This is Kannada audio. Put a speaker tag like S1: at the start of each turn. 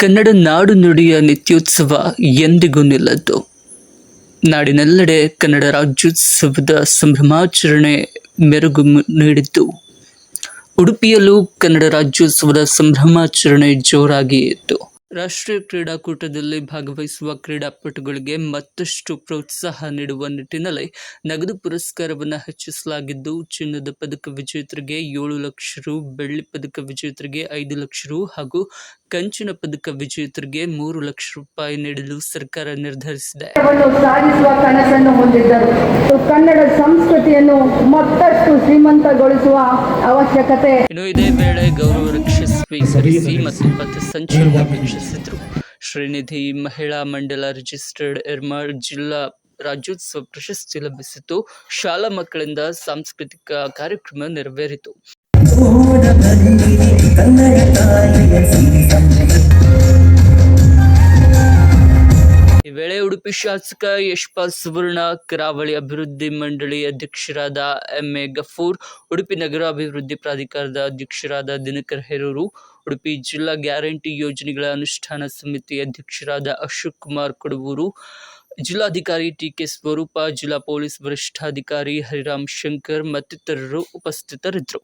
S1: ಕನ್ನಡ ನಾಡು ನುಡಿಯ ನಿತ್ಯೋತ್ಸವ ಎಂದಿಗೂ ನಿಲ್ಲದ್ದು. ನಾಡಿನೆಲ್ಲೆಡೆ ಕನ್ನಡ ರಾಜ್ಯೋತ್ಸವದ ಸಂಭ್ರಮಾಚರಣೆ ಮೆರುಗು ನೀಡಿದ್ದು, ಉಡುಪಿಯಲ್ಲೂ ಕನ್ನಡ ರಾಜ್ಯೋತ್ಸವದ ಸಂಭ್ರಮಾಚರಣೆ ಜೋರಾಗಿ ಇತ್ತು. ರಾಷ್ಟ್ರೀಯ ಕ್ರೀಡಾಕೂಟದಲ್ಲಿ ಭಾಗವಹಿಸುವ ಕ್ರೀಡಾಪಟುಗಳಿಗೆ ಮತ್ತಷ್ಟು ಪ್ರೋತ್ಸಾಹ ನೀಡುವ ನಿಟ್ಟಿನಲ್ಲಿ ನಗದು ಪುರಸ್ಕಾರವನ್ನು ಹೆಚ್ಚಿಸಲಾಗಿದ್ದು, ಚಿನ್ನದ ಪದಕ ವಿಜೇತರಿಗೆ 7 ಲಕ್ಷ ರು, ಬೆಳ್ಳಿ ಪದಕ ವಿಜೇತರಿಗೆ 5 ಲಕ್ಷ ರು ಹಾಗೂ ಕಂಚಿನ ಪದಕ ವಿಜೇತರಿಗೆ 3 ಲಕ್ಷ ರೂಪಾಯಿ ನೀಡಲು ಸರ್ಕಾರ ನಿರ್ಧರಿಸಿದೆ.
S2: ಸಾಧಿಸುವ ಕನಸನ್ನು ಹೊಂದಿದ್ದರು. ಕನ್ನಡ ಸಂಸ್ಕೃತಿಯನ್ನು ಮತ್ತಷ್ಟು ಶ್ರೀಮಂತಗೊಳಿಸುವ ಅವಶ್ಯಕತೆ.
S1: ಇನ್ನು ಇದೇ ವೇಳೆ ಗೌರವ ರಕ್ಷೆ ಸ್ವೀಕರಿಸಿ ಮತ್ತು ಪಥಸಂಚಲನ ವೀಕ್ಷಿಸಿದರು. ಶ್ರೀನಿಧಿ ಮಹಿಳಾ ಮಂಡಲ ರಿಜಿಸ್ಟರ್ಡ್ ಎರ್ಮಾಳ್ ಜಿಲ್ಲಾ ರಾಜ್ಯೋತ್ಸವ ಪ್ರಶಸ್ತಿ ಲಭಿಸಿತು. ಶಾಲಾ ಮಕ್ಕಳಿಂದ ಸಾಂಸ್ಕೃತಿಕ ಕಾರ್ಯಕ್ರಮ ನೆರವೇರಿತು. ಈ ವೇಳೆ ಉಡುಪಿ ಶಾಸಕ ಯಶ್ಪಾಲ್ ಸುವರ್ಣ, ಕರಾವಳಿ ಅಭಿವೃದ್ಧಿ ಮಂಡಳಿ ಅಧ್ಯಕ್ಷರಾದ ಎಂ.ಎ. ಗಫೂರ್, ಉಡುಪಿ ನಗರಾಭಿವೃದ್ಧಿ ಪ್ರಾಧಿಕಾರದ ಅಧ್ಯಕ್ಷರಾದ ದಿನಕರ್ ಹೇರೂರು, ಉಡುಪಿ ಜಿಲ್ಲಾ ಗ್ಯಾರಂಟಿ ಯೋಜನೆಗಳ ಅನುಷ್ಠಾನ ಸಮಿತಿ ಅಧ್ಯಕ್ಷರಾದ ಅಶೋಕ್ ಕುಮಾರ್ ಕೊಡವೂರು, ಜಿಲ್ಲಾಧಿಕಾರಿ ಟಿ.ಕೆ. ಸ್ವರೂಪ, ಜಿಲ್ಲಾ ಪೊಲೀಸ್ ವರಿಷ್ಠಾಧಿಕಾರಿ ಹರಿರಾಮ್ ಶಂಕರ್ ಮತ್ತಿತರರು ಉಪಸ್ಥಿತರಿದ್ದರು.